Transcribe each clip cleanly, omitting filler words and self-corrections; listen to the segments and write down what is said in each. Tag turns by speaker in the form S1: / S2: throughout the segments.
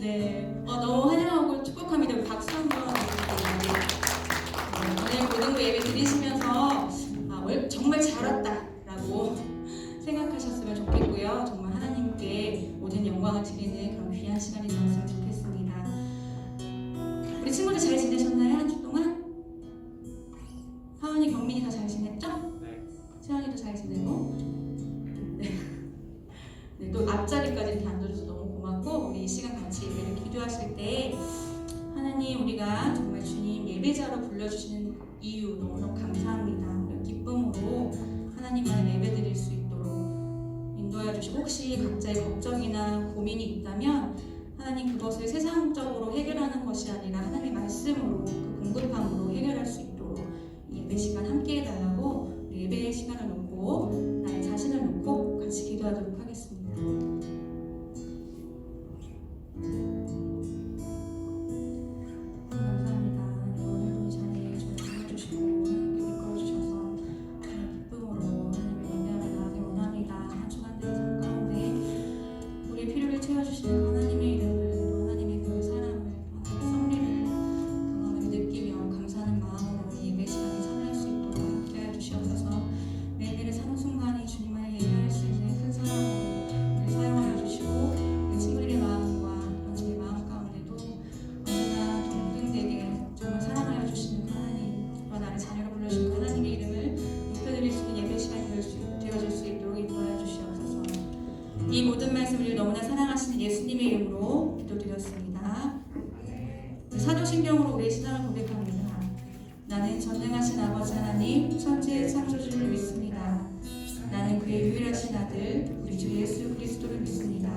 S1: 네, 너무 환영하고 축복합니다. 박수 한번 드리겠습니다. 오늘 고등부 예배 드리시면서 정말 잘 왔다라고 생각하셨으면 좋겠고요. 정말 하나님께 모든 영광을 드리는 그런 귀한 시간이 되었으면 좋겠습니다. 우리 친구들 잘 지내셨나요? 한 주 동안? 하은이, 경민이 다 잘 지냈죠?
S2: 네.
S1: 세환이도 잘 지내고. 네. 네, 또 앞자리까지 이렇게 앉아줘서 너무 고맙고, 우리 이 시간 같이 예배를 기도하실 때 하나님, 우리가 정말 주님 예배자로 불러주시는 이유 너무너무 감사합니다. 기쁨으로 하나님 안에 예배 드릴 수 있도록 인도해 주시고, 혹시 각자의 걱정이나 고민이 있다면 하나님 그것을 세상적으로 해결하는 것이 아니라 하나님의 말씀으로, 그 공급함으로 해결할 수 있도록 예배 시간 함께 해달라고, 예배의 시간을 놓고 나의 자신을 놓고 같이 기도하도록 하겠습니다. 감사합니다. 오늘도 이 자리에 저를 불러주시고 하나님께 이끌어주셔서 기쁨으로 하나님의 예배를 나가기 원합니다. 한 주간 내 삶 가운데 우리의 필요를 채워주시는 하나님의 이름을, 또 하나님의 그 사랑을, 하나님의 섭리를 강함을 느끼며 감사하는 마음으로 이 예배 시간에 참여할 수 있도록 함께해 주시옵소서. 예배를 사는 순간이 주님 안에 예배할 수 있는 큰 사랑으로 우리 사용하여 주시고, 우리 친구들의 마음과 당신의 마음 가운데도 언제나 동등되게 정말 사랑하여 주시는 그 하나님, 또 나를 자녀로 불러주신 그 하나님의 이름을 높여드릴 수 있는 예배 시간이 되어줄 수 있도록 인도하여 주시옵소서. 이 모든 말씀을 너무나 사랑하시는 예수님의 이름으로 기도드렸습니다. 사도신경으로 우리의 신앙을 고백합니다. 나는 전능하신 아버지 하나님, 천지의 창조주를 믿습니다. 나는 그의 유일하신 아들, 우리 주 예수 그리스도를 믿습니다.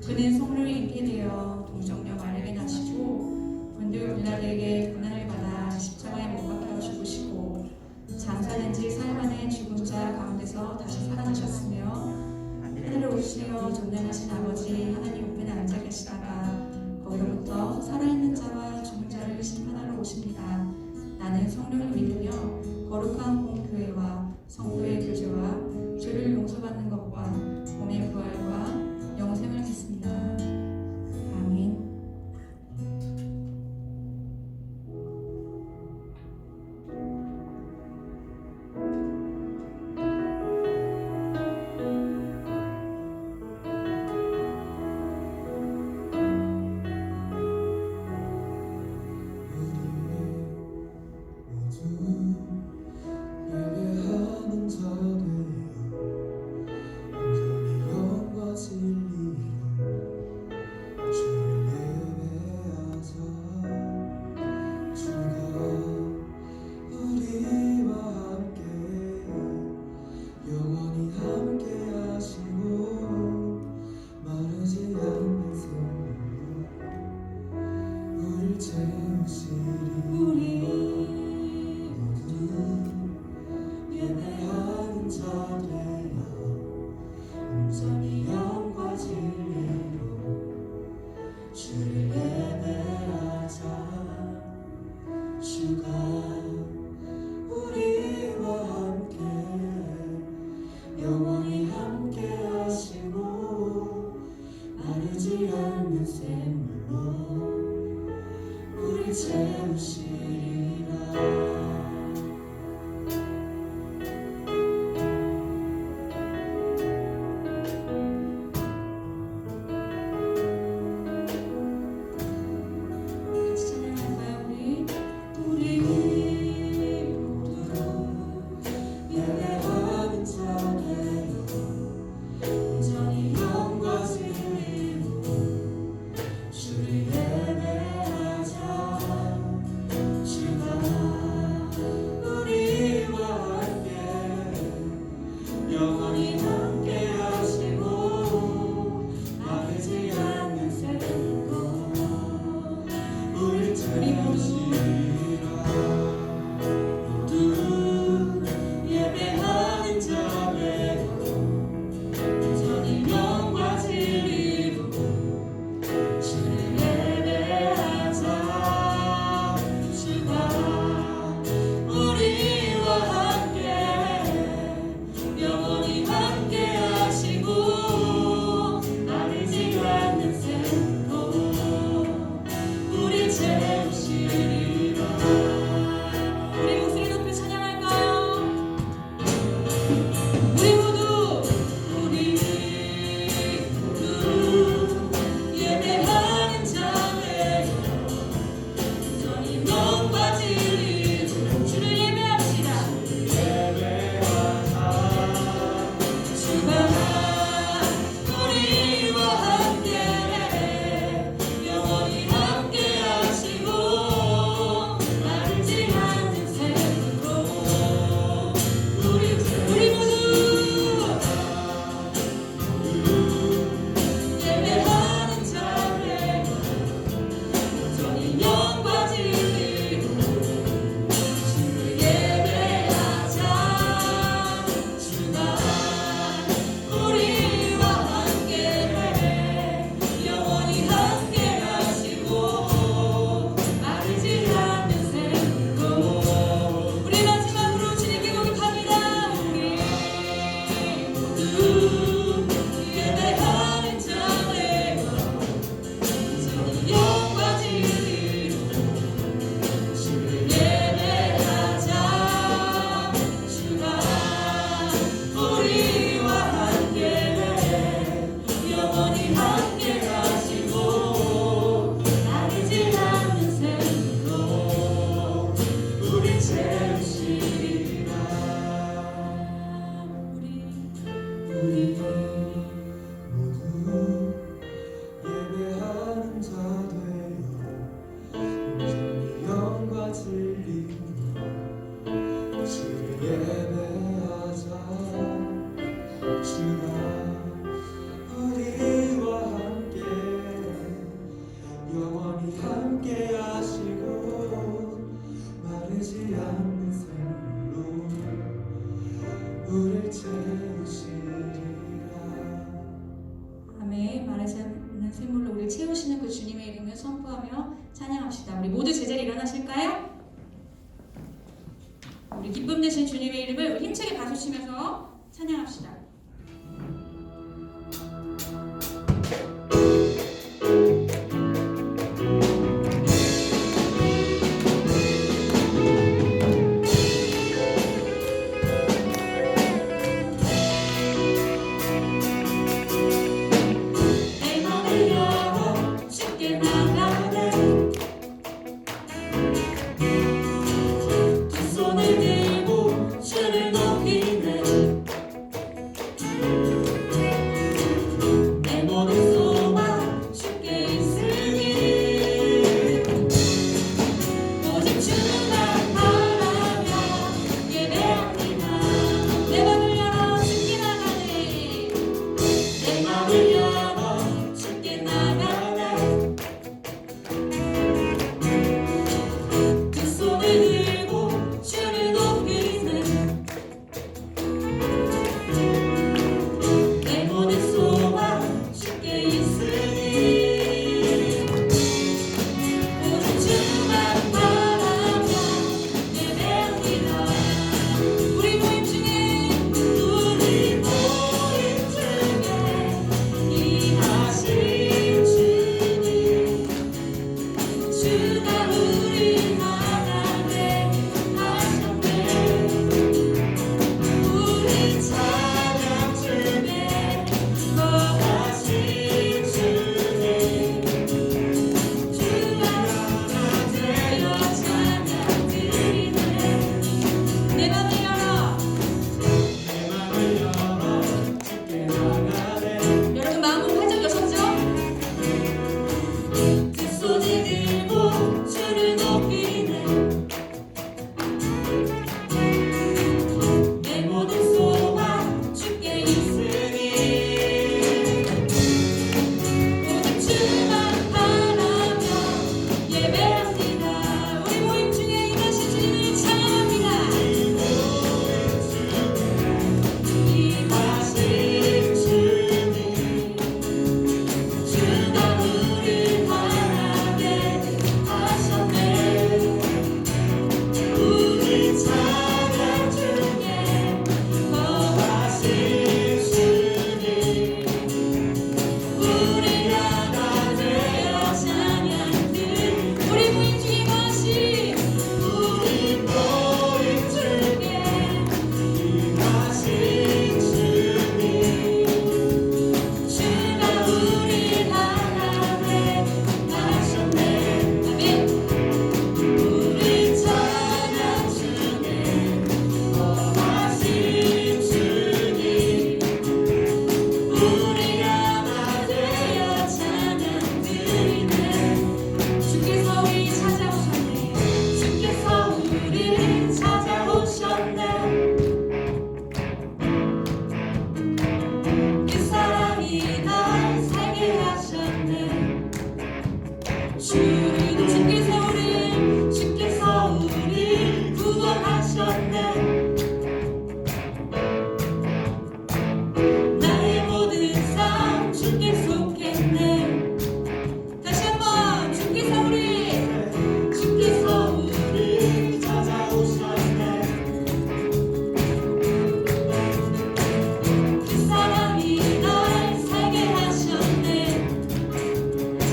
S1: 그는 성령을 입게 되어 동정녀 마리아에게 나시고 본디오 빌라도에게 고난을 받아 십자가에 못 박혀 죽으시고 장사된 지 사흘 만에 죽은 자 가운데서 다시 살아나셨으며 하늘을 오시어 전능하신 아버지 하나님 우편에 앉아 계시다가 거기로부터 살아있는 자와 죽은 자를 심판하러 오십니다. 나는 성령을 믿으며 거룩한 공교회와 성도의 교제와 죄를 용서받는 것과 몸의 부활과 영생을 믿습니다. 아멘.
S3: 예배하는 자 되어 온전히 영과 진리로 주를 예배하자. 주가 우리와 함께 영원히 함께 하시고 마르지 않는 샘으로 우릴 채우시리. 우리 예배하는 자 되어 온전히 영과 진리로 주를 예배하자. 주가 우리와 함께 영원히 함께 하시고 마르지 않는 샘물로 우리 채우시리라. 주를 예배하자. 주가 영원히 함께 하시고 마르지 않는 샘물로 우릴 채우시리라.
S1: 아멘. 마르지 않는 샘물로 우리를 채우시는 그 주님의 이름을 선포하며 찬양합시다. 우리 모두 제자리 일어나실까요? 우리 기쁨 되신 주님의 이름을 힘차게 박수치면서 찬양합시다.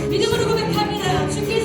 S1: 믿음으로 고백합니다. 주께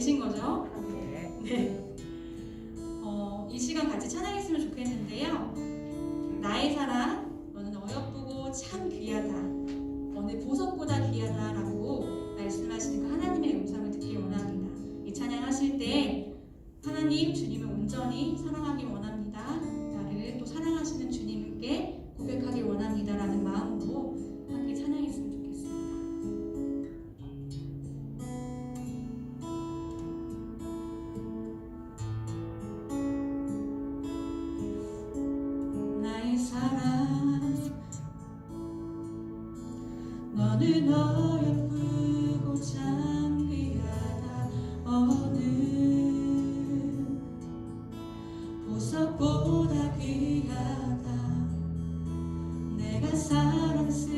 S1: 계신 거죠?
S2: 네.
S1: 네. 이 시간 같이 찬양했으면 좋겠는데요. 나의 사랑, 너는 어여쁘고 참 귀하다. 어느 보석보다 귀하다라고 말씀하시는 그 하나님의 음성을 듣기 원합니다. 이 찬양하실 때 하나님, 주님을 온전히 사랑하기 원합니다. 나를 또 사랑하시는 주님께 고백하기 원합니다라는 마음으로 함께 찬양했으면 좋겠습니다. 나의 사랑, 너는 어여쁘고 참 귀하다. 어느 보석보다 귀하다. 내가 사랑스러운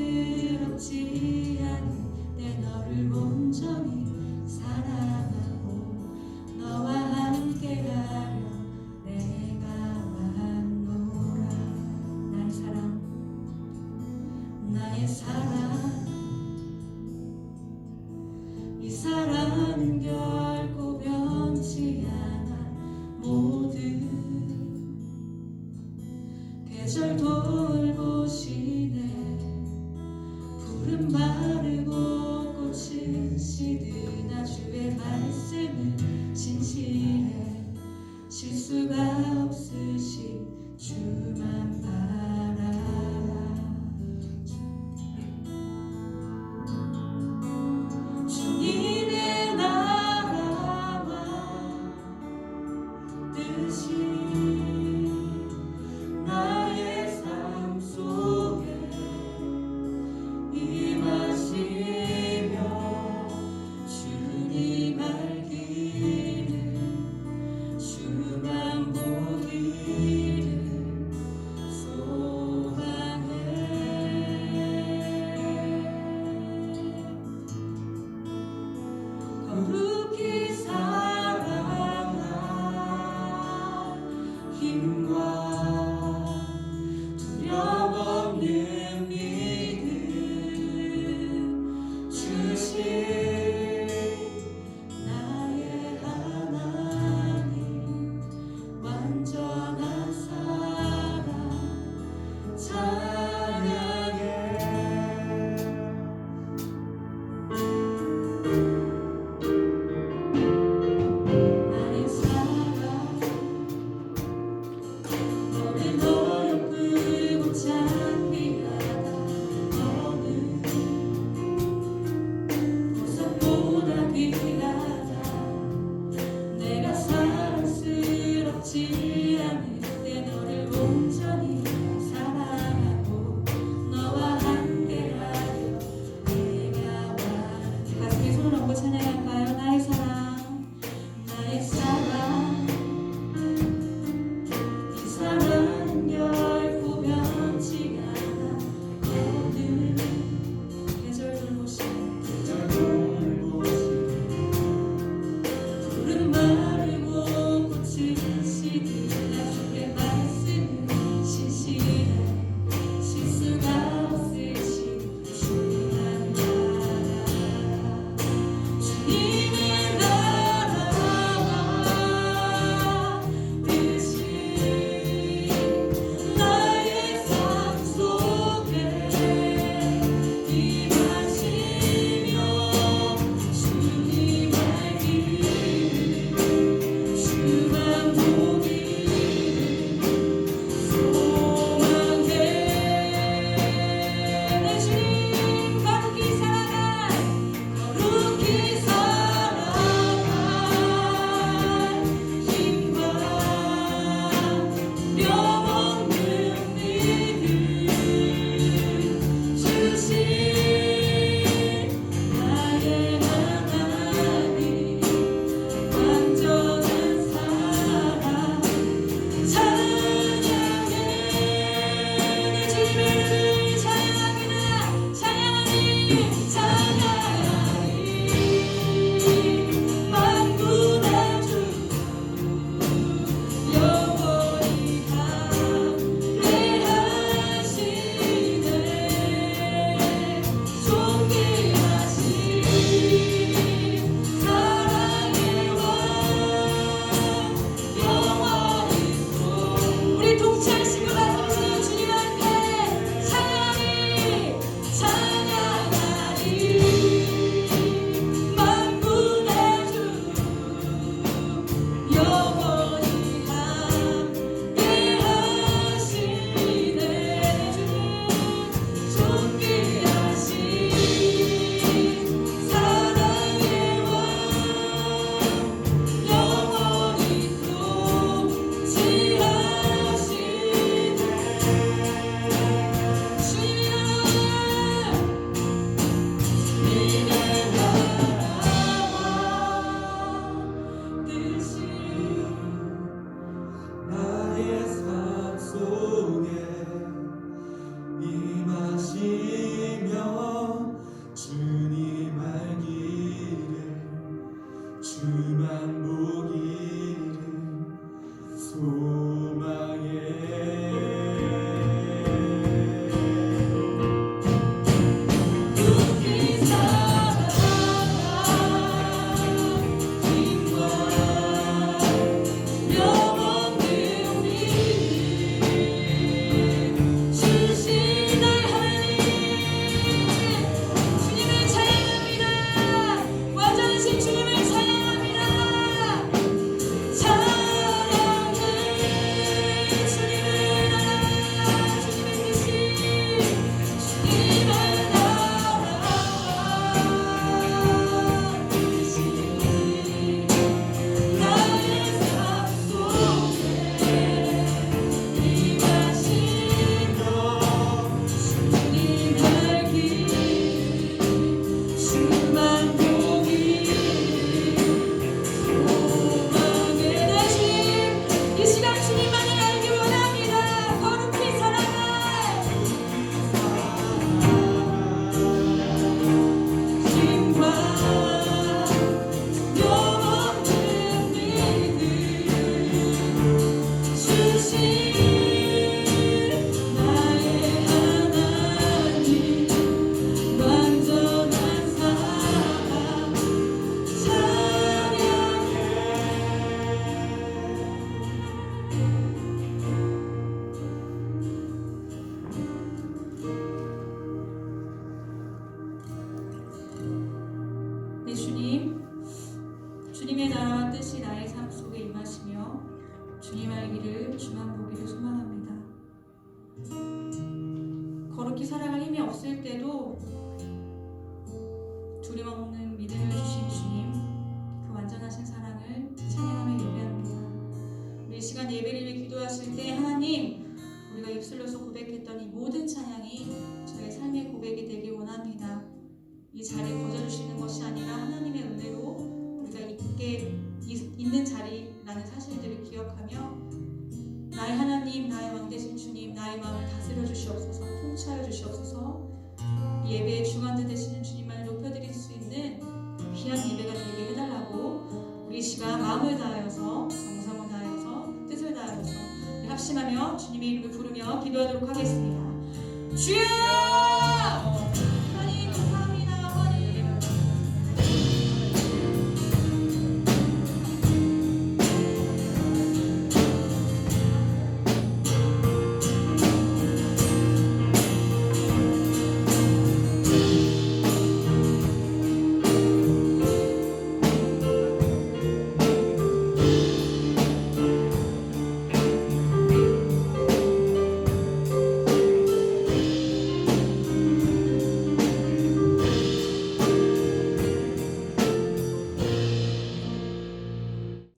S3: 주만 보기를 소망해.
S1: 눈이 살아가 힘과 영원한 우리 주신 나의 하나님 주님을 찬양합니다. 완전하신 주님을 찬양합니다. 찬양은 주님을 나라 주님의 뜻이 주님을 네, 주님의 나라와 뜻이 나의 삶 속에 임하시며 주님 알기를 주만 보기를 소망합니다. 거룩히 살아갈 힘이 없을 때도 두려움 없는 믿음을 주신 주님, 그 완전하신 사랑을 찬양하며 예배합니다. 우리 이 시간 예배를 위해 기도하실 때 하나님, 우리가 입술로서 고백했던 이 모든 찬양이 저의 삶의 고백이 되길 원합니다. 이 자리에 거저주시는 것이 아니라 하나님의 은혜로 우리가 있는 자리라는 사실들을 기억하며 나의 하나님, 나의 왕 되신 주님, 나의 마음을 다스려 주시옵소서, 통치하여 주시옵소서. 이 예배의 중간자 되시는 주님만을 높여드릴 수 있는 귀한 예배가 되게 해달라고 우리 시간 마음을 다하여서 정성을 다하여서 뜻을 다하여서 합심하며 주님의 이름을 부르며 기도하도록 하겠습니다. 주여! 하나님 감사합니다. 하나님.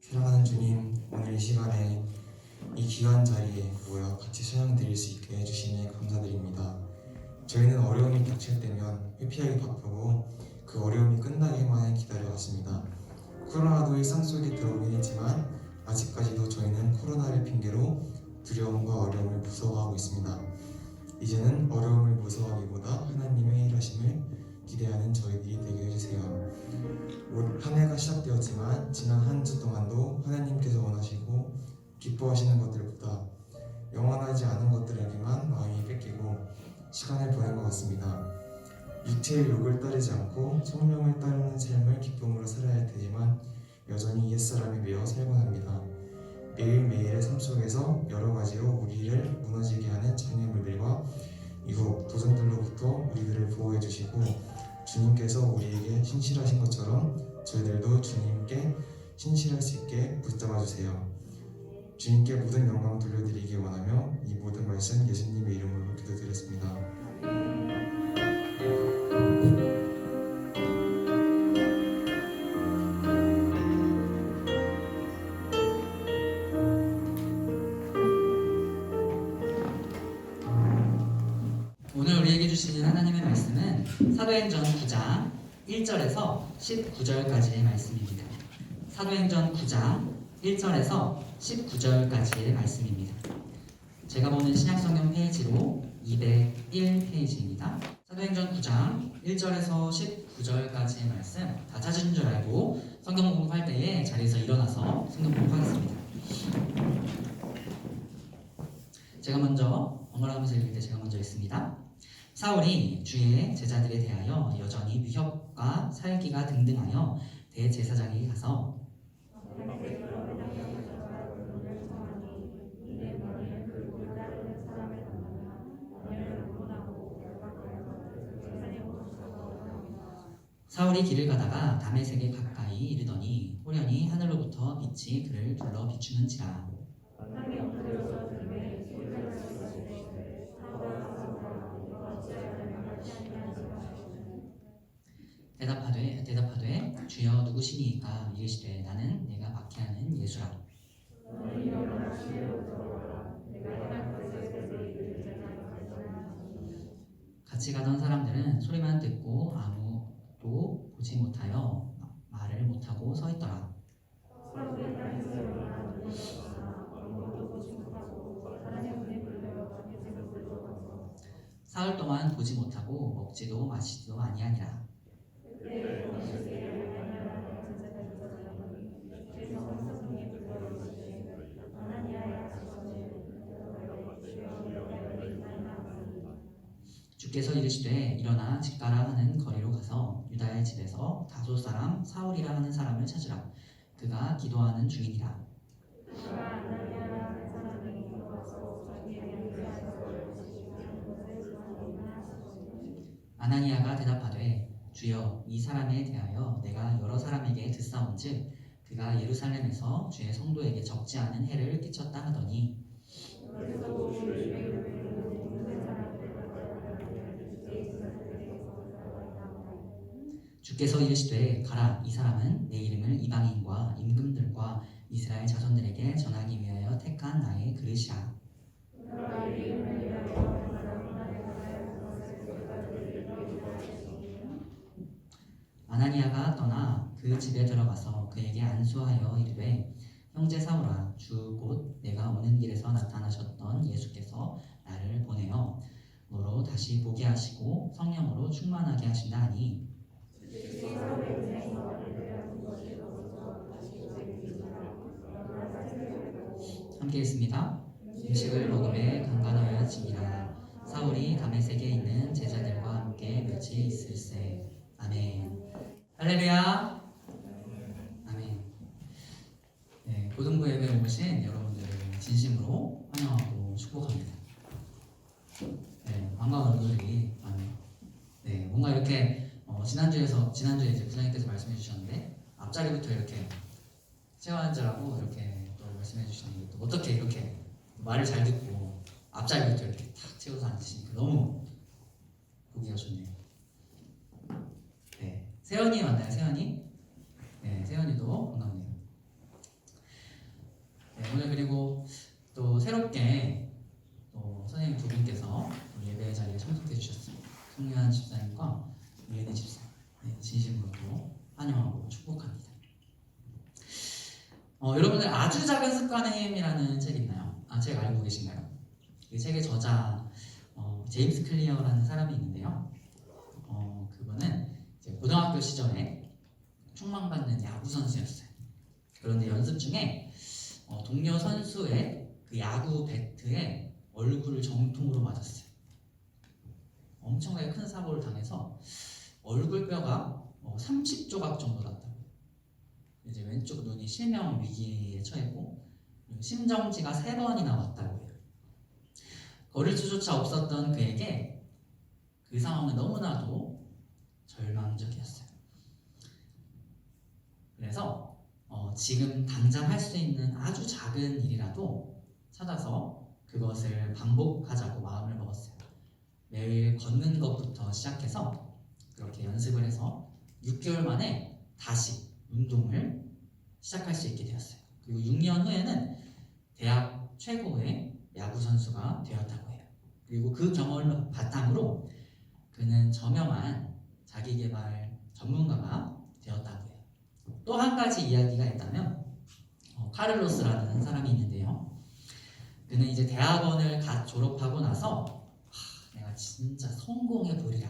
S2: 사랑하는 주님, 오늘 이 시간에 이 귀한 자리에 모여 같이 찬양 드릴 수 있게 해주시니 감사드립니다. 저희는 어려움이 닥칠 때면 회피하기 바쁘고 그 어려움이 끝나기만 기다려왔습니다. 코로나도 일상 속에 들어오긴 했지만 아직까지도 저희는 코로나를 핑계로 두려움과 어려움을 무서워하고 있습니다. 이제는 어려움을 무서워하기보다 하나님의 일하심을 기대하는 저희들이 되게 해주세요. 올 한 해가 시작되었지만 지난 한 주 동안도 하나님께서 원하시고 기뻐하시는 것들보다 영원하지 않은 것들에게만 마음이 뺏기고 시간을 보낸 것 같습니다. 육체의 욕을 따르지 않고 성령을 따르는 삶을 기쁨으로 살아야 할 테지만 여전히 옛사람에 매여 살곤 합니다. 매일매일의 삶 속에서 여러 가지로 우리를 무너지게 하는 장애물들과 유혹, 도전들로부터 우리들을 보호해 주시고 주님께서 우리에게 신실하신 것처럼 저희들도 주님께 신실할 수 있게 붙잡아 주세요. 주님께 모든 영광 돌려드리기 원하며 이 모든 말씀 예수님의 이름으로 기도드렸습니다.
S4: 오늘 우리에게 주시는 하나님의 말씀은 사도행전 9장 1절에서 19절까지의 말씀입니다. 사도행전 9장 1절에서 19절까지의 말씀입니다. 제가 보는 신약성경 페이지로 201페이지입니다. 사도행전 9장 1절에서 19절까지의 말씀 다 찾으신 줄 알고 성경 공부할 때에 자리에서 일어나서 성경 공부하겠습니다. 제가 먼저 번갈아가면서 읽을 때 제가 먼저 읽습니다. 사울이 주의 제자들에 대하여 여전히 위협과 살기가 등등하여 대제사장에게 가서 사울이 길을 가다가 다메섹에 가까이 이르더니 호련히 하늘로부터 빛이 그를 둘러 비추는지라. 대답하되 주여 누구시니까? 이르시되 나는 내가 박해하는 예수라. 같이 가던 사람들은 소리만 듣고 아무도 보지 못하여 말을 못하고 서 있더라. 사흘 동안 보지 못하고 먹지도 마시지도 아니하니라. 주께서 이르시되 일어나 집 가라 하는 거리로 가서 유다의 집에서 다소 사람 사울이라 하는 사람을 찾으라. 그가 기도하는 중이니라. 아나니아가 대답하되 주여 이 사람에 대하여 내가 여러 사람에게 듣사온즉 그가 예루살렘에서 주의 성도에게 적지 않은 해를 끼쳤다 하더니 주께서 이르시되 가라. 이 사람은 내 이름을 이방인과 임금들과 이스라엘 자손들에게 전하기 위하여 택한 나의 그릇이라. 아나니아가 떠나 그 집에 들어가서 그에게 안수하여 이르되 형제 사울아, 주 곧 내가 오는 길에서 나타나셨던 예수께서 나를 보내어 너로 다시 보게 하시고 성령으로 충만하게 하신다 하니 함께 읽습니다. 음식을 먹음에 강간하여지니라. 사울이 다메섹에 있는 제자들과 함께 며칠 있을세. 아멘. 할렐루야. 아멘. 네, 고등부 예배에 오신 여러분들을 진심으로 환영하고 축복합니다. 네, 반가운 얼굴들이 많네요. 네, 뭔가 이렇게 지난주에 이제 부장님께서 말씀해 주셨는데 앞자리부터 이렇게 채워 앉으라고 이렇게 또 말씀해 주셨는데 또 어떻게 이렇게 말을 잘 듣고 앞자리부터 이렇게 탁 채워서 앉으시니까 너무 보기가 좋네요. 네, 세연이 맞나요? 세연이? 네, 세연이도 반갑네요. 네, 오늘 그리고 또 새롭게 또 선생님 두 분께서 우리 예배 자리에 참석해 주셨습니다. 송유한 집사님과 이은혜 집사님, 네, 진심으로 또 환영하고 축복합니다. 여러분들 아주 작은 습관의 힘이라는 책 있나요? 책 알고 계신가요? 이 책의 저자 제임스 클리어라는 사람이 있는데요. 그분은 이제 고등학교 시절에 충망받는 야구 선수였어요. 그런데 연습 중에 동료 선수의 그 야구 배트에 얼굴을 정통으로 맞았어요. 엄청나게 큰 사고를 당해서 얼굴뼈가 30조각 정도 났다고. 이제 왼쪽 눈이 실명 위기에 처했고 심정지가 3번이나 왔다고 해요. 걸을 수조차 없었던 그에게 그 상황은 너무나도 절망적이었어요. 그래서 지금 당장 할 수 있는 아주 작은 일이라도 찾아서 그것을 반복하자고 마음을 먹었어요. 매일 걷는 것부터 시작해서 그렇게 연습을 해서 6개월 만에 다시 운동을 시작할 수 있게 되었어요. 그리고 6년 후에는 대학 최고의 야구 선수가 되었다고 해요. 그리고 그 경험을 바탕으로 그는 저명한 자기개발 전문가가 되었다고 해요. 또 한 가지 이야기가 있다면 카를로스라는 사람이 있는데요. 그는 이제 대학원을 갓 졸업하고 나서 내가 진짜 성공해 보리라.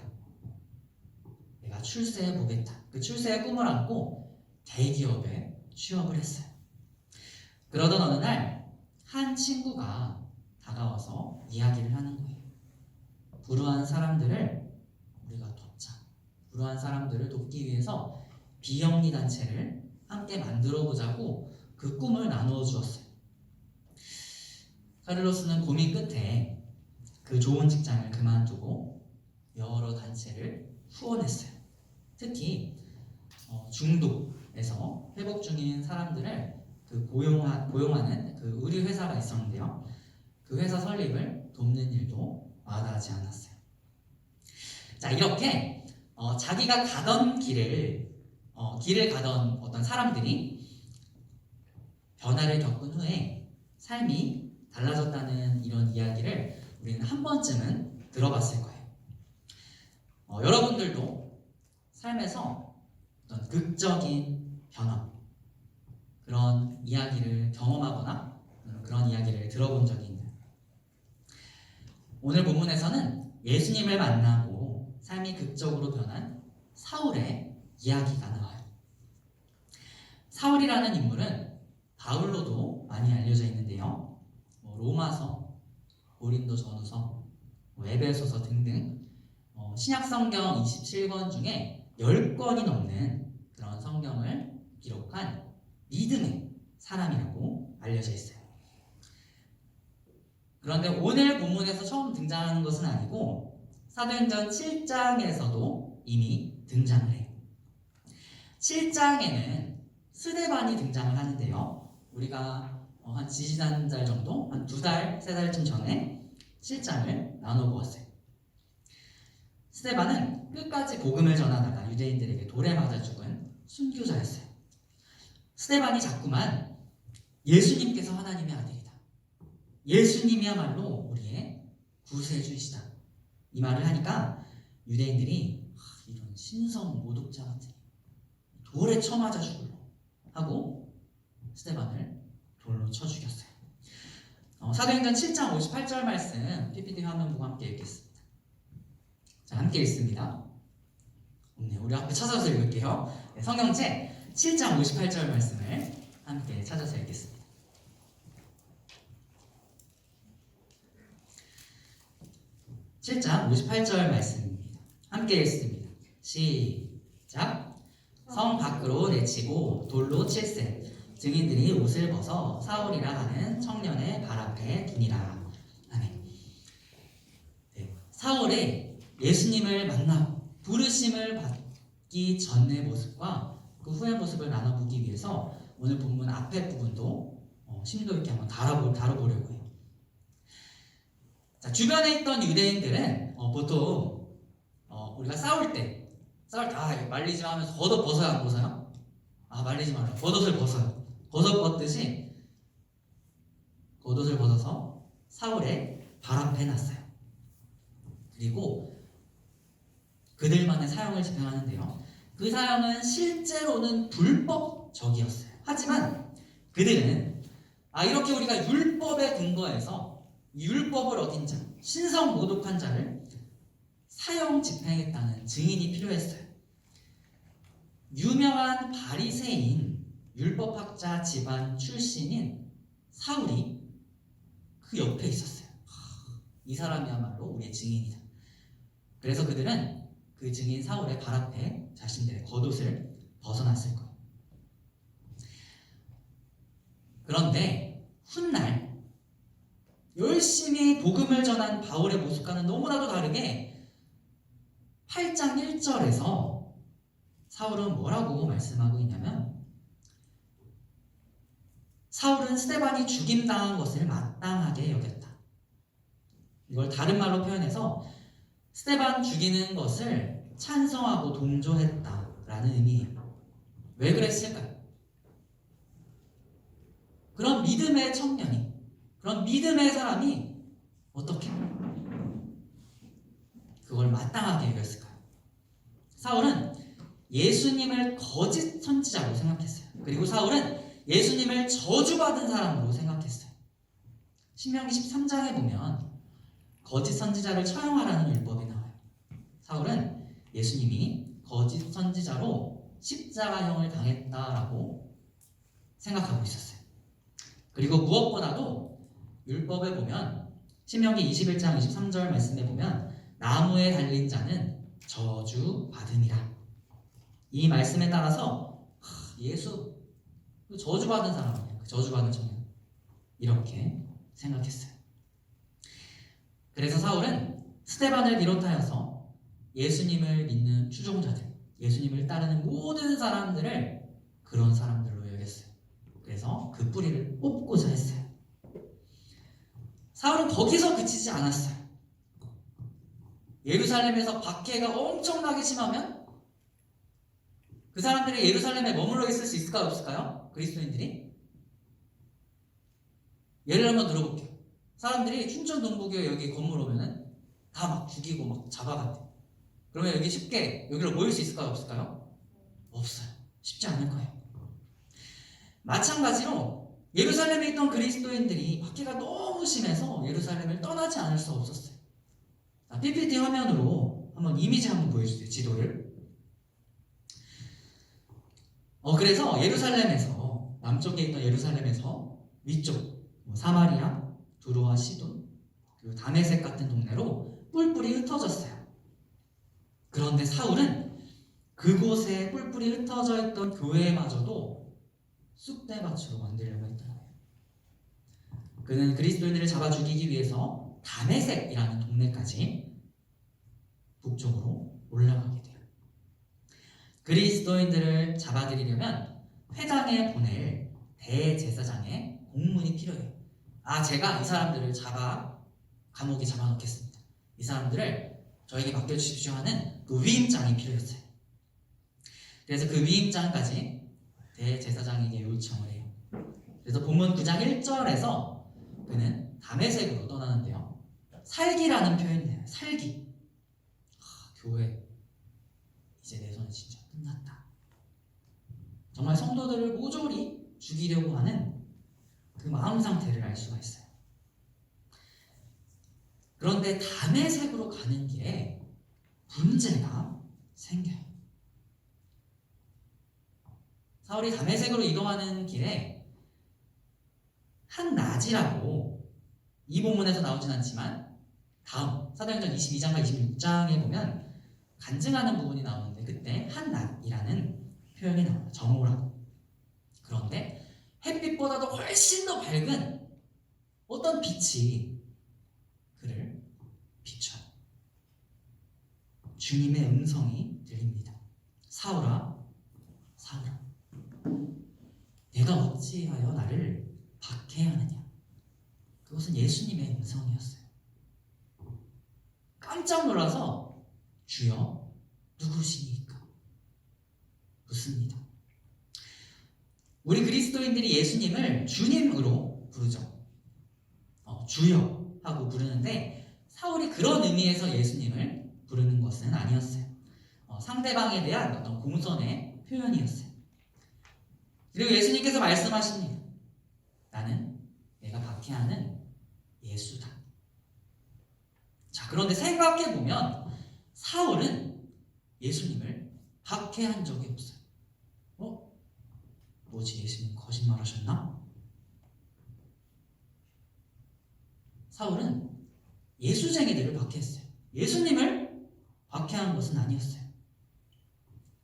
S4: 내가 출세해 보겠다. 그 출세의 꿈을 안고 대기업에 취업을 했어요. 그러던 어느 날 한 친구가 다가와서 이야기를 하는 거예요. 불우한 사람들을 우리가 돕자. 불우한 사람들을 돕기 위해서 비영리 단체를 함께 만들어 보자고 그 꿈을 나누어 주었어요. 카를로스는 고민 끝에 그 좋은 직장을 그만두고 여러 단체를 후원했어요. 특히 중독에서 회복 중인 사람들을 고용하는 그 의류 회사가 있었는데요. 그 회사 설립을 돕는 일도 마다하지 않았어요. 자, 이렇게 자기가 가던 길을 가던 어떤 사람들이 변화를 겪은 후에 삶이 달라졌다는 이런 이야기를 우리는 한 번쯤은 들어봤을 거예요. 여러분들도 삶에서 어떤 극적인 변화, 그런 이야기를 경험하거나 그런 이야기를 들어본 적이 있나요? 오늘 본문에서는 예수님을 만나고 삶이 극적으로 변한 사울의 이야기가 나와요. 사울이라는 인물은 바울로도 많이 알려져 있는데요. 로마서, 고린도 전후서, 에베소서 등등 신약성경 27권 중에 10권이 넘는 그런 성경을 기록한 믿음의 사람이라고 알려져 있어요. 그런데 오늘 본문에서 처음 등장하는 것은 아니고 사도행전 7장에서도 이미 등장을 해요. 7장에는 스데반이 등장을 하는데요. 우리가 한 지지난달 정도, 한 2달, 3달쯤 전에 7장을 나눠보았어요. 스데반은 끝까지 복음을 전하다가 유대인들에게 돌에 맞아 죽은 순교자였어요. 스데반이 자꾸만 예수님께서 하나님의 아들이다. 예수님이야말로 우리의 구세주이시다. 이 말을 하니까 유대인들이 이런 신성 모독자 같은 돌에 쳐맞아 죽을로 하고 스데반을 돌로 쳐 죽였어요. 사도행전 7장 58절 말씀 PPT 화면 보고 함께 읽겠습니다. 자, 함께 읽습니다. 네, 우리 앞에 찾아서 읽을게요. 네, 성경책 7장 58절 말씀을 함께 찾아서 읽겠습니다. (7장 58절) 말씀입니다. 함께 읽습니다. 시작. 성 밖으로 내치고 돌로 칠세. 증인들이 옷을 벗어 사울이라 하는 청년의 발 앞에 두니라. 아멘. 네, 사울이 예수님을 만나고 부르심을 받기 전의 모습과 그 후의 모습을 나눠보기 위해서 오늘 본문 앞에 부분도 심도 있게 한번 다뤄보려고 해요. 자, 주변에 있던 유대인들은 보통 우리가 싸울 때 말리지 마 하면서 겉옷 벗어요, 안 벗어요? 말리지 말라. 겉옷을 벗어요. 겉옷 벗듯이 겉옷을 벗어서 사울의 발 앞에 놨어요. 그리고 그들만의 사형을 집행하는데요. 그 사형은 실제로는 불법적이었어요. 하지만 그들은 이렇게 우리가 율법에 근거해서 율법을 어긴 자, 신성 모독한 자를 사형 집행했다는 증인이 필요했어요. 유명한 바리새인 율법학자 집안 출신인 사울이 그 옆에 있었어요. 이 사람이야말로 우리의 증인이다. 그래서 그들은 그 증인 사울의 발 앞에 자신들의 겉옷을 벗어났을 거예요. 그런데 훗날 열심히 복음을 전한 바울의 모습과는 너무나도 다르게 8장 1절에서 사울은 뭐라고 말씀하고 있냐면, 사울은 스데반이 죽임당한 것을 마땅하게 여겼다. 이걸 다른 말로 표현해서 스데반 죽이는 것을 찬성하고 동조했다라는 의미예요. 왜 그랬을까요? 그런 믿음의 청년이, 그런 믿음의 사람이 어떻게 그걸 마땅하게 여겼을까요? 사울은 예수님을 거짓 선지자로 생각했어요. 그리고 사울은 예수님을 저주받은 사람으로 생각했어요. 신명기 13장에 보면 거짓 선지자를 처형하라는 율법이 나와요. 사울은 예수님이 거짓 선지자로 십자가형을 당했다라고 생각하고 있었어요. 그리고 무엇보다도 율법에 보면 신명기 21장 23절 말씀에 보면 나무에 달린 자는 저주받으니라. 이 말씀에 따라서 예수 저주받은 사람이에요. 저주받은 청년 이렇게 생각했어요. 그래서 사울은 스데반을 비롯하여서 예수님을 믿는 추종자들, 예수님을 따르는 모든 사람들을 그런 사람들로 여겼어요. 그래서 그 뿌리를 뽑고자 했어요. 사울은 거기서 그치지 않았어요. 예루살렘에서 박해가 엄청나게 심하면 그 사람들이 예루살렘에 머물러 있을 수 있을까요? 없을까요? 그리스도인들이? 예를 한번 들어볼게요. 사람들이 춘천 동부교회 여기 건물 오면은 다 막 죽이고 막 잡아갔대. 그러면 여기 쉽게 여기로 모일 수 있을까요? 없을까요? 없어요. 쉽지 않을 거예요. 마찬가지로 예루살렘에 있던 그리스도인들이 박해가 너무 심해서 예루살렘을 떠나지 않을 수 없었어요. 자, PPT 화면으로 한번 이미지 한번 보여주세요. 지도를. 그래서 예루살렘에서 남쪽에 있던 예루살렘에서 위쪽 사마리아, 두로와 시돈, 그리고 다메섹 같은 동네로 뿔뿔이 흩어졌어요. 그런데 사울은 그곳에 뿔뿔이 흩어져 있던 교회마저도 쑥대밭으로 만들려고 했던 거예요. 그는 그리스도인들을 잡아 죽이기 위해서 다메섹이라는 동네까지 북쪽으로 올라가게 돼요. 그리스도인들을 잡아들이려면 회당에 보낼 대제사장의 공문이 필요해요. 제가 이 사람들을 감옥에 잡아놓겠습니다. 이 사람들을 저에게 맡겨주십시오 하는 그 위임장이 필요했어요. 그래서 그 위임장까지 대제사장에게 요청을 해요. 그래서 본문 9장 1절에서 그는 다메섹으로 떠나는데요. 살기라는 표현이에요. 살기. 교회 이제 내 손은 진짜 끝났다. 정말 성도들을 모조리 죽이려고 하는 그 마음 상태를 알 수가 있어요. 그런데 다메섹으로 가는 길에 문제가 생겨요. 사울이 다메섹으로 이동하는 길에 한 낮이라고 이 본문에서 나오진 않지만 다음 사도행전 22장과 26장에 보면 간증하는 부분이 나오는데 그때 한 낮이라는 표현이 나와요. 정오라고. 그런데 햇빛보다도 훨씬 더 밝은 어떤 빛이 그를 비춰요. 주님의 음성이 들립니다. 사울아, 사울아, 내가 어찌하여 나를 박해하느냐. 그것은 예수님의 음성이었어요. 깜짝 놀라서 주여 누구시니까 묻습니다. 우리 그리스도인들이 예수님을 주님으로 부르죠. 주여 하고 부르는데 사울이 그런 의미에서 예수님을 부르는 것은 아니었어요. 상대방에 대한 어떤 공선의 표현이었어요. 그리고 예수님께서 말씀하십니다. 나는 내가 박해하는 예수다. 자, 그런데 생각해보면 사울은 예수님을 박해한 적이 없어요. 뭐지, 예수님 거짓말하셨나? 사울은 예수쟁이들을 박해했어요. 예수님을 박해한 것은 아니었어요.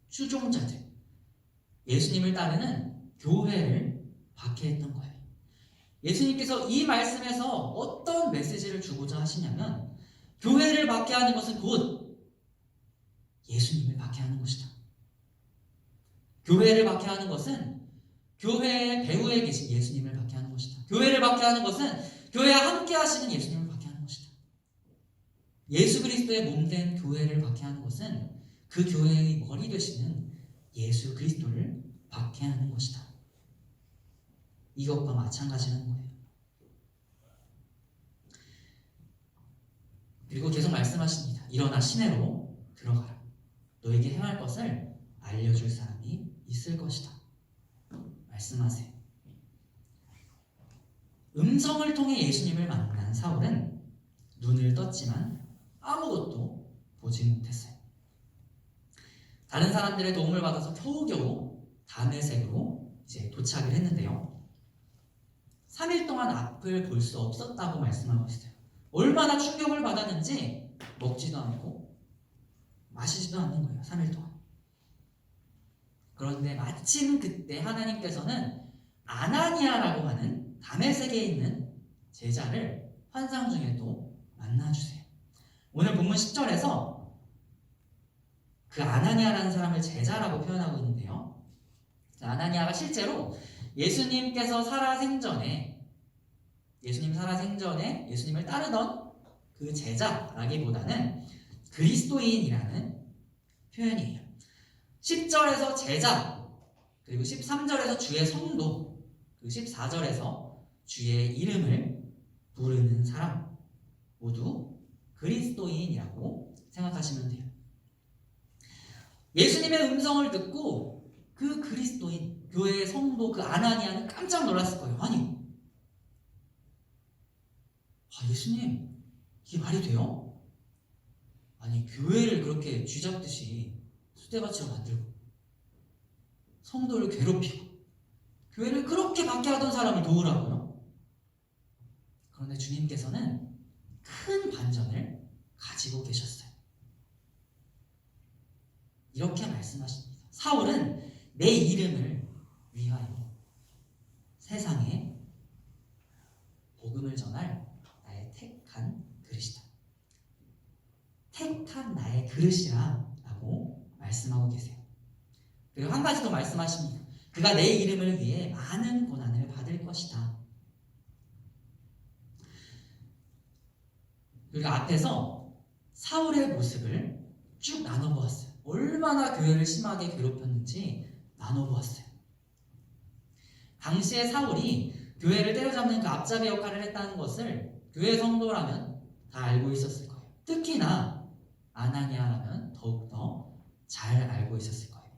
S4: 추종자들, 예수님을 따르는 교회를 박해했던 거예요. 예수님께서 이 말씀에서 어떤 메시지를 주고자 하시냐면 교회를 박해하는 것은 곧 예수님을 박해하는 것이다. 교회를 박해하는 것은 교회의 배후에 계신 예수님을 박해하는 것이다. 교회를 박해하는 것은 교회와 함께 하시는 예수님을 박해하는 것이다. 예수 그리스도의 몸된 교회를 박해하는 것은 그 교회의 머리 되시는 예수 그리스도를 박해하는 것이다. 이것과 마찬가지라는 거예요. 그리고 계속 말씀하십니다. 일어나 시내로 들어가라. 너에게 행할 것을 알려줄 사람이 있을 것이다. 말씀하세요. 음성을 통해 예수님을 만난 사울은 눈을 떴지만 아무것도 보지 못했어요. 다른 사람들의 도움을 받아서 겨우겨우 다메섹으로 이제 도착을 했는데요. 3일 동안 앞을 볼 수 없었다고 말씀하고 있어요. 얼마나 충격을 받았는지 먹지도 않고 마시지도 않는 거예요. 3일 동안. 그런데 마침 그때 하나님께서는 아나니아라고 하는 다메섹에 있는 제자를 환상 중에 또 만나주세요. 오늘 본문 10절에서 그 아나니아라는 사람을 제자라고 표현하고 있는데요. 아나니아가 실제로 예수님께서 살아생전에 예수님을 따르던 그 제자라기보다는 그리스도인이라는 표현이에요. 10절에서 제자, 그리고 13절에서 주의 성도, 그리고 14절에서 주의 이름을 부르는 사람 모두 그리스도인이라고 생각하시면 돼요. 예수님의 음성을 듣고 그 그리스도인, 교회의 성도 그 아나니아는 깜짝 놀랐을 거예요. 아니, 예수님, 이게 말이 돼요? 아니, 교회를 그렇게 쥐잡듯이 수대밭으로 만들고 성도를 괴롭히고 교회를 그렇게 밖에 하던 사람을 도우라고요? 그런데 주님께서는 큰 반전을 가지고 계셨어요. 이렇게 말씀하십니다. 사울은 내 이름을 위하여 세상에 복음을 전할 나의 택한 그릇이다. 택한 나의 그릇이라 라고 말씀하고 계세요. 그리고 한 가지 더 말씀하십니다. 그가 내 이름을 위해 많은 고난을 받을 것이다. 그리고 앞에서 사울의 모습을 쭉 나눠보았어요. 얼마나 교회를 심하게 괴롭혔는지 나눠보았어요. 당시에 사울이 교회를 때려잡는 그 앞잡이 역할을 했다는 것을 교회 성도라면 다 알고 있었을 거예요. 특히나 아나니아라면 더욱더 잘 알고 있었을 거예요.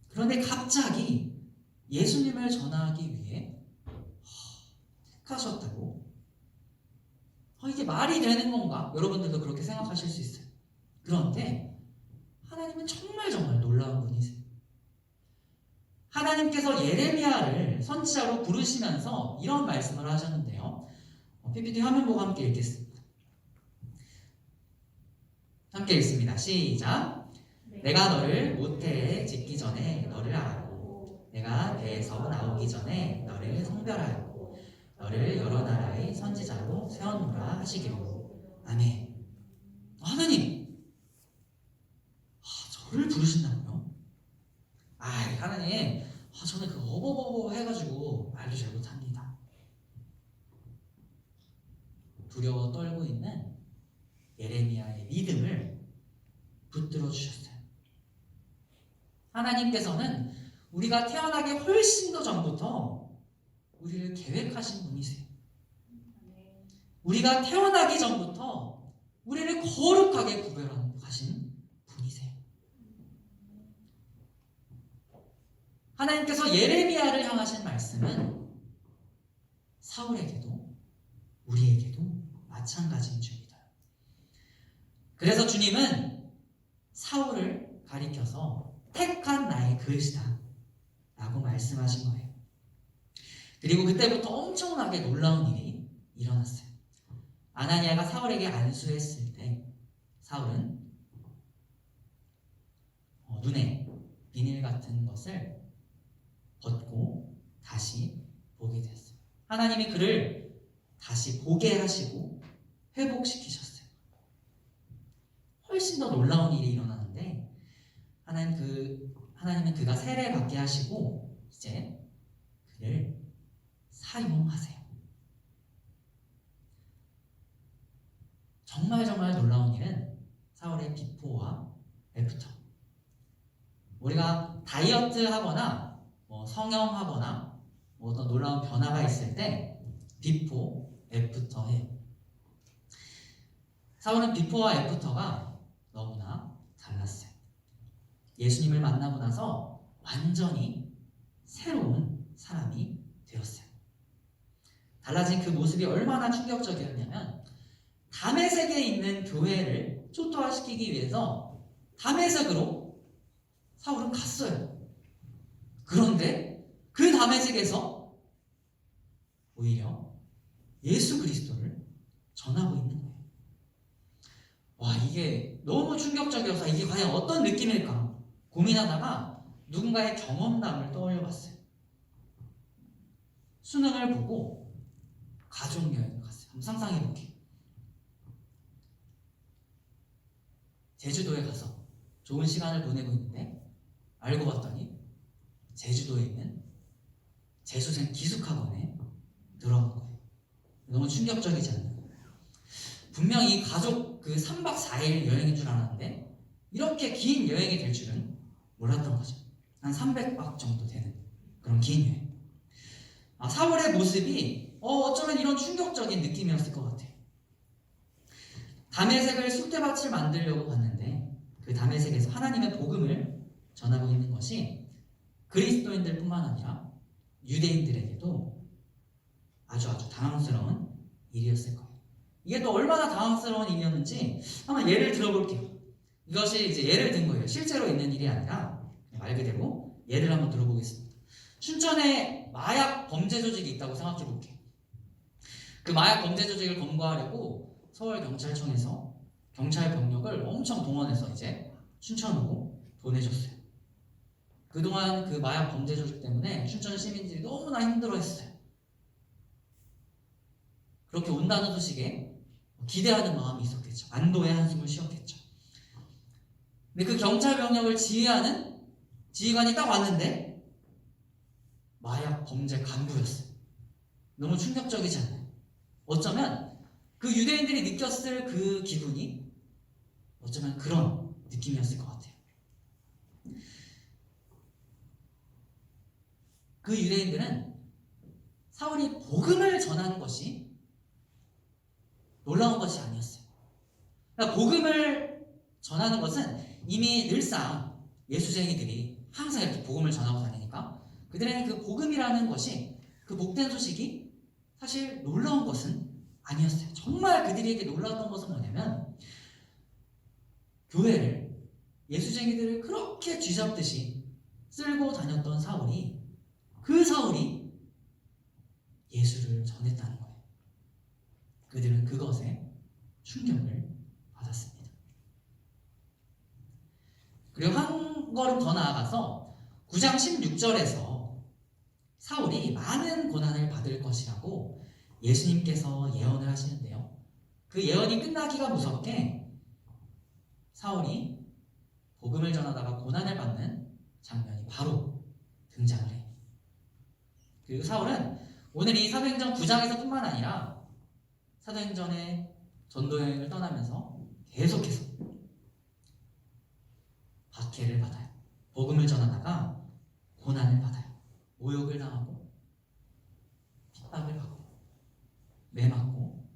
S4: 그런데 갑자기 예수님을 전하기 위해 택하셨다고? 이게 말이 되는 건가? 여러분들도 그렇게 생각하실 수 있어요. 그런데 하나님은 정말 놀라운 분이세요. 하나님께서 예레미야를 선지자로 부르시면서 이런 말씀을 하셨는데요. PPT 화면 보고 함께 읽겠습니다. 함께 읽습니다. 시작. 내가 너를 모태에 짓기 전에 너를 알고 내가 배에서 나오기 전에 너를 성별하였고 너를 여러 나라의 선지자로 세워놓으라 하시기로. 아멘. 하나님, 저를 부르신다고요? 하나님, 저는 그 어버버버 해가지고 말도 잘 못합니다. 두려워 떨고 있는 예레미야의 믿음을 붙들어 주셨어요. 하나님께서는 우리가 태어나기 훨씬 더 전부터 우리를 계획하신 분이세요. 우리가 태어나기 전부터 우리를 거룩하게 구별하신 분이세요. 하나님께서 예레미야를 향하신 말씀은 사울에게도 우리에게도 마찬가지인 줄 믿어요. 그래서 주님은 사울을 가리켜서 택한 나의 그릇이다 라고 말씀하신 거예요. 그리고 그때부터 엄청나게 놀라운 일이 일어났어요. 아나니아가 사울에게 안수했을 때 사울은 눈에 비닐 같은 것을 벗고 다시 보게 되었어요. 하나님이 그를 다시 보게 하시고 회복시키셨어요. 훨씬 더 놀라운 일이 일어나는데 하나님은 그가 세례받게 하시고 이제 그를 사용하세요. 정말 놀라운 일은 사울의 비포와 애프터. 우리가 다이어트 하거나 성형하거나 어떤 놀라운 변화가 있을 때 비포, 애프터 해요. 사울은 비포와 애프터가 너무나 달랐어요. 예수님을 만나고 나서 완전히 새로운 사람이 되었어요. 달라진 그 모습이 얼마나 충격적이었냐면 다메섹에 있는 교회를 초토화시키기 위해서 다메섹으로 사울은 갔어요. 그런데 그 다메섹에서 오히려 예수 그리스도를 전하고 있는 거예요. 와, 이게 너무 충격적이어서 이게 과연 어떤 느낌일까 고민하다가 누군가의 경험담을 떠올려 봤어요. 수능을 보고 가족여행을 갔어요. 한번 상상해 볼게요. 제주도에 가서 좋은 시간을 보내고 있는데 알고 봤더니 제주도에 있는 재수생 기숙학원에 들어간 거예요. 너무 충격적이지 않나요? 분명히 가족 그 3박 4일 여행인 줄 알았는데 이렇게 긴 여행이 될 줄은 몰랐던 거죠. 한 300박 정도 되는 그런 긴 여행. 사울의 모습이 어쩌면 이런 충격적인 느낌이었을 것 같아요. 다메섹을 쑥대밭을 만들려고 갔는데 그 다메섹에서 하나님의 복음을 전하고 있는 것이 그리스도인들 뿐만 아니라 유대인들에게도 아주 당황스러운 일이었을 거예요. 이게 또 얼마나 당황스러운 일이었는지 한번 예를 들어볼게요. 이것이 이제 예를 든 거예요. 실제로 있는 일이 아니라 말 그대로 예를 한번 들어보겠습니다. 춘천에 마약 범죄 조직이 있다고 생각해 볼게요. 그 마약 범죄 조직을 검거하려고 서울경찰청에서 경찰 병력을 엄청 동원해서 이제 춘천으로 보내줬어요. 그동안 그 마약 범죄 조직 때문에 춘천 시민들이 너무나 힘들어했어요. 그렇게 온다는 소식에 기대하는 마음이 있었겠죠. 안도의 한숨을 쉬었겠죠. 근데 그 경찰 병력을 지휘하는 지휘관이 딱 왔는데 마약 범죄 간부였어요. 너무 충격적이지 않나요? 어쩌면 그 유대인들이 느꼈을 그 기분이 어쩌면 그런 느낌이었을 것 같아요. 그 유대인들은 사울이 복음을 전하는 것이 놀라운 것이 아니었어요. 그러니까 복음을 전하는 것은 이미 늘상 예수쟁이들이 항상 이렇게 복음을 전하고 다니니까 그들에게 그 복음이라는 것이 그 복된 소식이 사실 놀라운 것은 아니었어요. 정말 그들에게 놀라웠던 것은 뭐냐면 교회를 예수쟁이들을 그렇게 쥐잡듯이 쓸고 다녔던 사울이 그 사울이 예수를 전했다는 거예요. 그들은 그것에 충격을 받았습니다. 그리고 한 걸음 더 나아가서 9장 16절에서 사울이 많은 고난을 받을 것이라고 예수님께서 예언을 하시는데요. 그 예언이 끝나기가 무섭게 사울이 복음을 전하다가 고난을 받는 장면이 바로 등장을 해요. 그리고 사울은 오늘 이 사도행전 9장에서 뿐만 아니라 사도행전의 전도여행을 떠나면서 계속해서 박해를 받아요. 복음을 전하다가 고난을 받아요. 모욕을 당하고 핍박을 받고 매맞고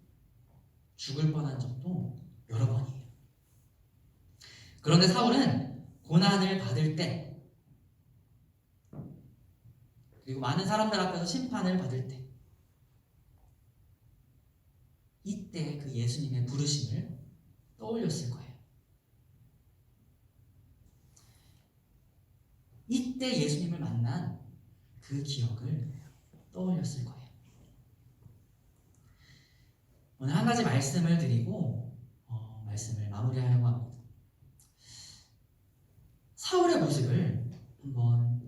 S4: 죽을 뻔한 적도 여러 번이에요. 그런데 사울은 고난을 받을 때 그리고 많은 사람들 앞에서 심판을 받을 때 이때 그 예수님의 부르심을 떠올렸을 거예요. 이때 예수님을 만난 그 기억을 떠올렸을 거예요. 오늘 한 가지 말씀을 드리고 말씀을 마무리하려고 합니다. 사울의 모습을 한번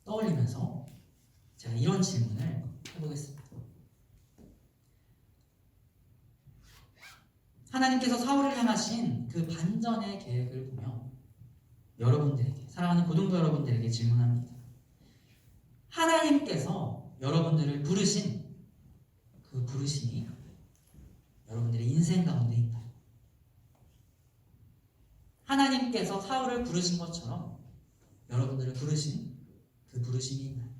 S4: 떠올리면서 제가 이런 질문을 해보겠습니다. 하나님께서 사울을 향하신 그 반전의 계획을 보며 여러분들에게, 사랑하는 고등부 여러분들에게 질문합니다. 하나님께서 여러분들을 부르신 그 부르심이 여러분들의 인생 가운데 있나요? 하나님께서 사울을 부르신 것처럼 여러분들을 부르신 그 부르심이 있나요?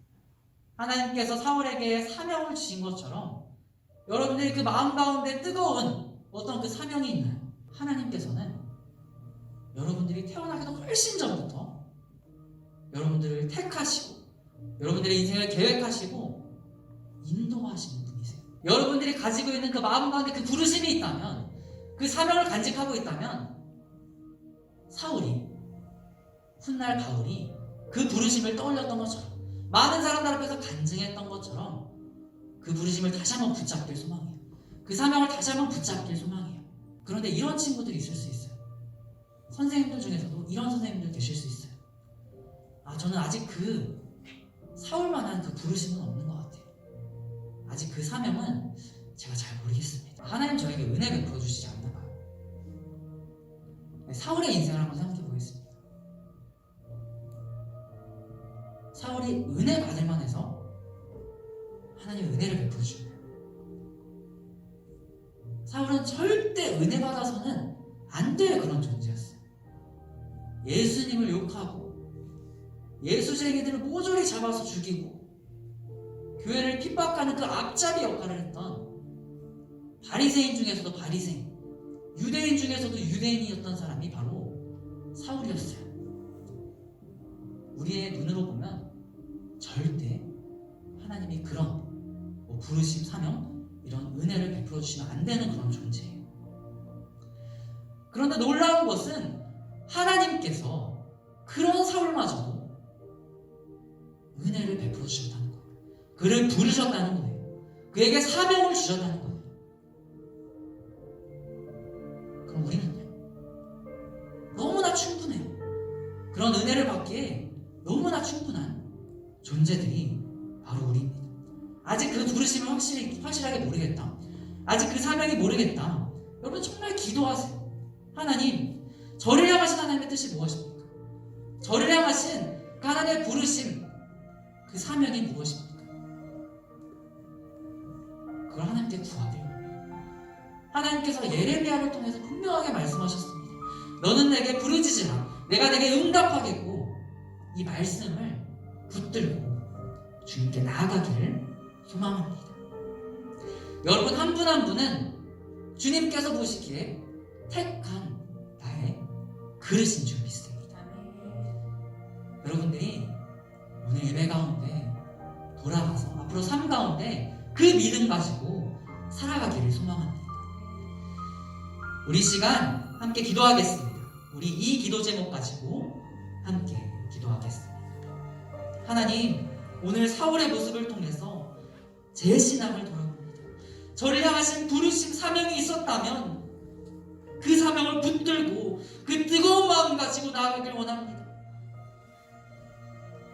S4: 하나님께서 사울에게 사명을 주신 것처럼 여러분들이 그 마음 가운데 뜨거운 어떤 그 사명이 있나요? 하나님께서는 여러분들이 태어나기도 훨씬 전부터 여러분들을 택하시고 여러분들의 인생을 계획하시고 인도하시는 분이세요. 여러분들이 가지고 있는 그 마음 가운데 그 부르심이 있다면, 그 사명을 간직하고 있다면 사울이 훗날 바울이 그 부르심을 떠올렸던 것처럼, 많은 사람들 앞에서 간증했던 것처럼 그 부르심을 다시 한번 붙잡길 소망해요. 그 사명을 다시 한번 붙잡길 소망해요. 그런데 이런 친구들이 있을 수 있어요. 선생님들 중에서도 이런 선생님들 계실 수 있어요. 저는 아직 그 사울만한 그 부르심은 없는 것 같아요. 아직 그 사명은 제가 잘 모르겠습니다. 하나님 저에게 은혜 베풀어 주시지 않나 봐요. 사울의 인생을 한번 생각해 보겠습니다. 사울이 은혜 받을 만해서 하나님 은혜를 베풀어 주셨나요? 사울은 절대 은혜 받아서는 안 될 그런 존재였어요. 예수님을 욕하고 예수쟁이들을 모조리 잡아서 죽이고 교회를 핍박하는 그 앞잡이 역할을 했던 바리새인 중에서도 바리새인, 유대인 중에서도 유대인이었던 사람이 바로 사울이었어요. 우리의 눈으로 보면 절대 하나님이 그런 부르심, 사명, 이런 은혜를 베풀어 주시면 안 되는 그런 존재예요. 그런데 놀라운 것은 하나님께서 그런 사울마저도 은혜를 베풀어 주셨다는 거예요. 그를 부르셨다는 거예요. 그에게 사명을 주셨다는 거예요. 그럼 우리는요? 너무나 충분해요. 그런 은혜를 받기에 너무나 충분한 존재들이 바로 우리입니다. 아직 그 부르심을 확실하게 모르겠다. 아직 그 사명이 모르겠다. 여러분 정말 기도하세요. 하나님, 저를 향하신 하나님의 뜻이 무엇입니까? 저를 향하신 그 하나님의 부르심, 그 사명이 무엇입니까? 그걸 하나님께 구하길. 하나님께서 예레미야를 통해서 분명하게 말씀하셨습니다. 너는 내게 부르짖으라. 내가 내게 응답하겠고, 이 말씀을 붙들고 주님께 나아가기를 소망합니다. 여러분 한 분 한 분은 주님께서 보시기에 택한 나의 그릇인 줄 믿습니다. 여러분들이 오늘 예배 가운데 돌아가서 앞으로 삶 가운데 그 믿음 가지고 살아가기를 소망합니다. 우리 시간 함께 기도하겠습니다. 우리 이 기도 제목 가지고 함께 기도하겠습니다. 하나님, 오늘 사울의 모습을 통해서 제 신앙을 돌아봅니다. 저를 향하신 부르심, 사명이 있었다면 그 사명을 붙들고 그 뜨거운 마음 가지고 나아가길 원합니다.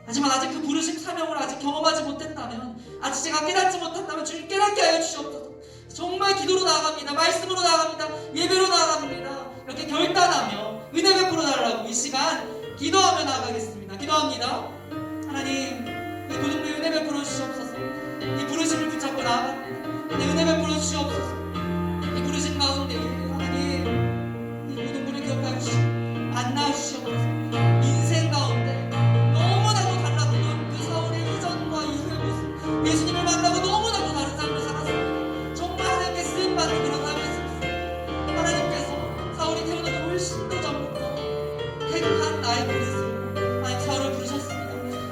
S4: 하지만 아직 그 부르심, 사명을 아직 경험하지 못했다면, 아직 제가 깨닫지 못한다면 주님 깨닫게 하여 주시옵소서. 정말 기도로 나아갑니다. 말씀으로 나아갑니다. 예배로 나아갑니다. 이렇게 결단하며 은혜 베풀어 달라고 이 시간 기도하며 나아가겠습니다. 기도합니다. 하나님, 이 고등부에 은혜 베풀어 주시옵소서. 이 부르심을 붙잡고 나아갑니다. 은혜 베풀어 주시옵소서. 이 부르심 가운데 하나님, 이 고등부를 기억하여 주시고 만나 주시옵소서. 인생 가운데 너무나도 달랐던 그 사울의 이전과 이후의 모습, 예수님을 만나고 너무나도 다른 삶을 살았습니다. 정말 하나님께 쓰임받는 그런 삶이었습니다. 하나님께서 사울이 태어나기 훨씬 더 전부터 택한 나의 그릇으로 하나님 사울을 부르셨습니다.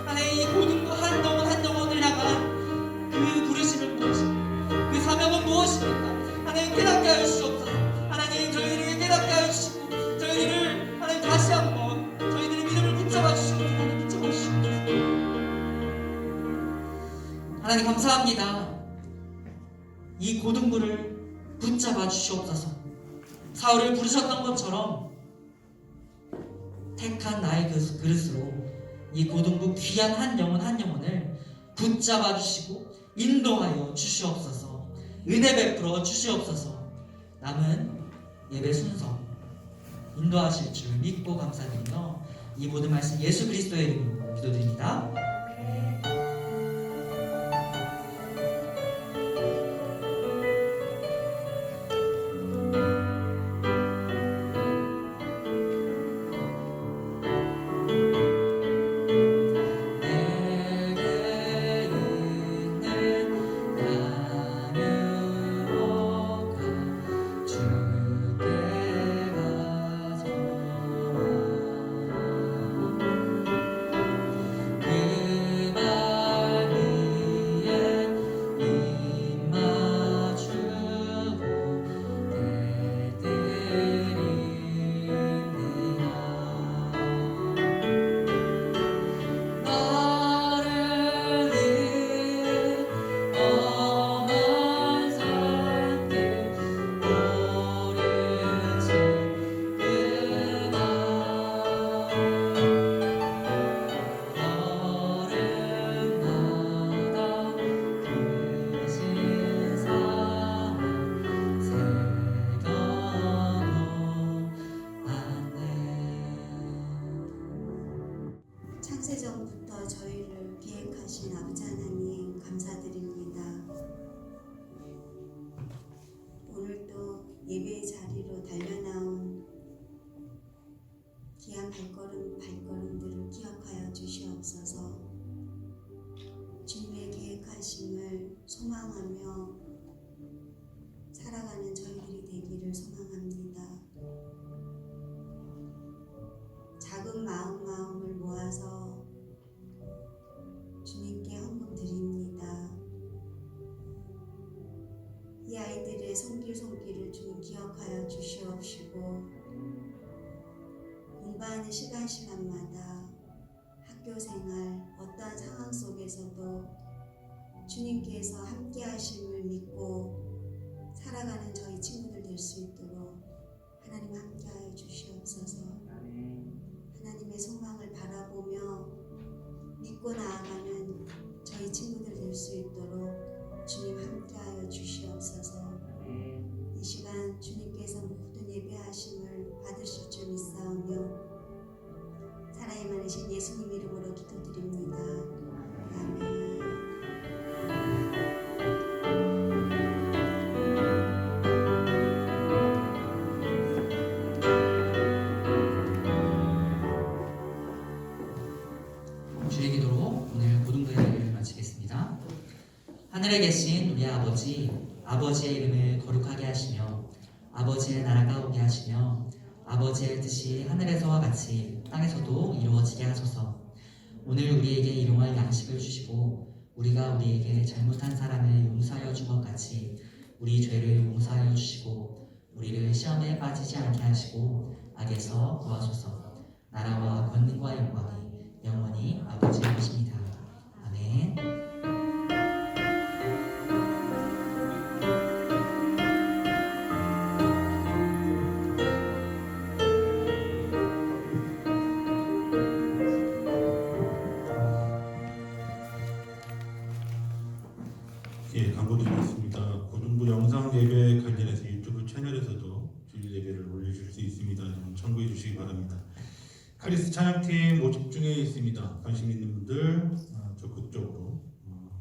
S4: 하나님, 이 고등부 한 영혼 한 영혼을 향한 그 부르심을 무엇입니까? 그 사명은 무엇입니까? 하나님 깨닫게 하여 주시옵소서. 하나님, 저희들에게 깨닫게 하여 주시고 저희들을 하나님 다시 한번 저희들의 믿음을 붙잡아 주시옵소서. 하나님 붙잡아 주시옵소서. 하나님 감사합니다. 이 고등부를 붙잡아 주시옵소서. 사울을 부르셨던 것처럼 택한 나의 그 그릇으로 이 고등부 귀한 한 영혼 한 영혼을 붙잡아 주시고 인도하여 주시옵소서. 은혜 베풀어 주시옵소서. 남은 예배 순서 인도하실 줄 믿고 감사드리며 이 모든 말씀 예수 그리스도의 이름으로 기도드립니다.
S2: 그
S5: 소망하며 살아가는 저희들이 되기를 소망합니다. 작은 마음을 모아서 주님께 헌금 드립니다. 이 아이들의 손길을 주님 기억하여 주시옵시고 공부하는 시간마다 학교생활 어떠한 상황 속에서도 주님께서 함께 하심을 믿고 살아가는 저희 친구들 될 수 있도록 하나님 함께하여 주시옵소서. 하나님의 소망을 바라보며 믿고 나아가는 저희 친구들 될 수 있도록 주님 함께하여 주시옵소서. 이 시간 주님께서 모든 예배하심을 받으실 줄 믿사오며 살아있는 많으신 예수님 이름으로 기도드립니다. 아멘.
S4: 주의 기도로 오늘 고등부 예배를 마치겠습니다. 하늘에 계신 우리 아버지, 아버지의 이름을 거룩하게 하시며 아버지의 나라가 오게 하시며 아버지의 뜻이 하늘에서와 같이 땅에서도 이루어지게 하소서. 오늘 우리에게 일용할 양식을 주시고 우리가 우리에게 잘못한 사람을 용서하여 준 것 같이 우리 죄를 용서하여 주시고 우리를 시험에 빠지지 않게 하시고 악에서 구하소서. 나라와 권능과 영광이 영원히 아버지의 것입니다. 아멘.
S6: 예, 광고드리겠습니다. 고등부 영상 예배 관련해서 유튜브 채널에서도 주일 예배를 올려줄 수 있습니다. 좀 참고해 주시기 바랍니다. 카리스 찬양팀 모집 중에 있습니다. 관심 있는 분들 적극적으로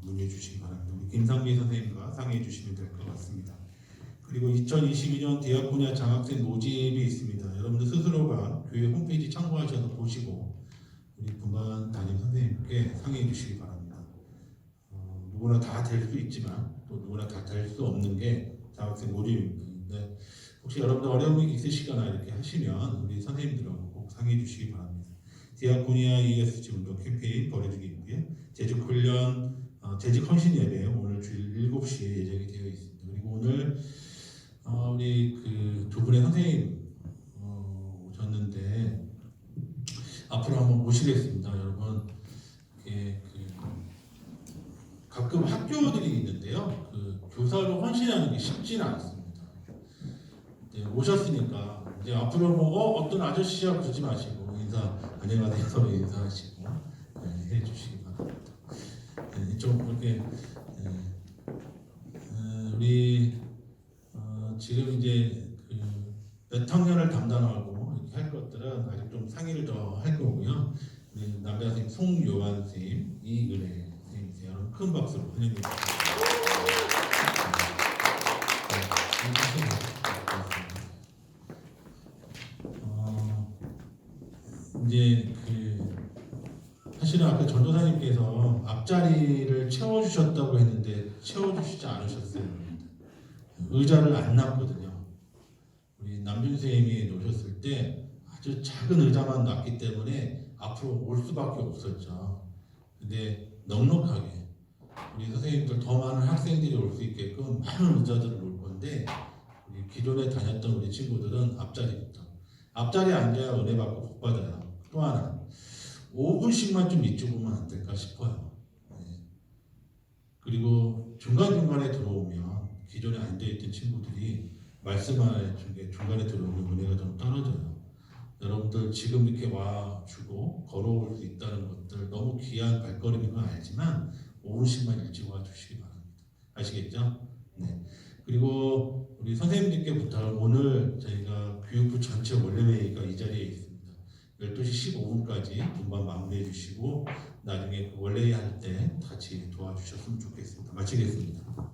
S6: 문의해 주시기 바랍니다. 우리 김상미 선생님과 상의해 주시면 될 것 같습니다. 그리고 2022년 디아코니아 장학생 모집이 있습니다. 여러분들 스스로가 교회 홈페이지 참고하셔서 보시고 우리 분반 담임 선생님께 상의해 주시기 바랍니다. 누구나 다 될 수 있지만 또 누구나 다 될 수 없는 게 장학생 모집입니다. 근데 혹시 여러분들 어려움이 있으시거나 이렇게 하시면 우리 선생님들하고 꼭 상의해 주시기 바랍니다. 디아코니아 ESG 운동 캠페인 벌어지고 있고요. 재직 훈련, 재직 헌신 예배 오늘 주일 7시에 예정이 되어 있습니다. 그리고 오늘 우리 그 두 분의 선생님 오셨는데 앞으로 한번 모시겠습니다. 여러분 가끔 학교들이 있는데요. 그 교사로 헌신하는 게 쉽지는 않습니다. 네, 오셨으니까 이제 앞으로 뭐 어떤 아저씨야 그러지 마시고 인사 안녕하세요 서로 인사하시고 해주시기 바랍니다. 네, 좀 이렇게 우리 지금 이제 몇 학년을 담당하고 이렇게 할 것들은 아직 좀 상의를 더 할 거고요. 우리 남자 선생님 송요한 선생님, 이은혜 선생님이세요. 여러분 큰 박수로 환영해 주세요. 이제 사실은 아까 전도사님께서 앞자리를 채워주셨다고 했는데 채워주시지 않으셨어요. 의자를 안 놨거든요. 우리 남준 선생님이 놓으셨을 때 아주 작은 의자만 놨기 때문에 앞으로 올 수밖에 없었죠. 근데 넉넉하게 우리 선생님들 더 많은 학생들이 올 수 있게끔 많은 의자들을 놓을 건데 우리 기존에 다녔던 우리 친구들은 앞자리부터 앞자리에 앉아야 은혜 받고 복 받아요. 또 하나 5분씩만 좀 이쪽 오면 안 될까 싶어요. 네. 그리고 중간중간에 들어오면 기존에 앉아있던 친구들이 말씀하는 중간에 들어오면 은혜가 좀 떨어져요. 여러분들 지금 이렇게 와주고 걸어올 수 있다는 것들 너무 귀한 발걸음인 건 알지만 5분씩만 일찍 와주시기 바랍니다. 아시겠죠? 네. 그리고 우리 선생님들께 부탁 오늘 저희가 교육부 전체 원래회의가 이 자리에 있습니다. 12시 15분까지 분반 마무리해 주시고 나중에 그 원래회의 할 때 같이 도와주셨으면 좋겠습니다. 마치겠습니다.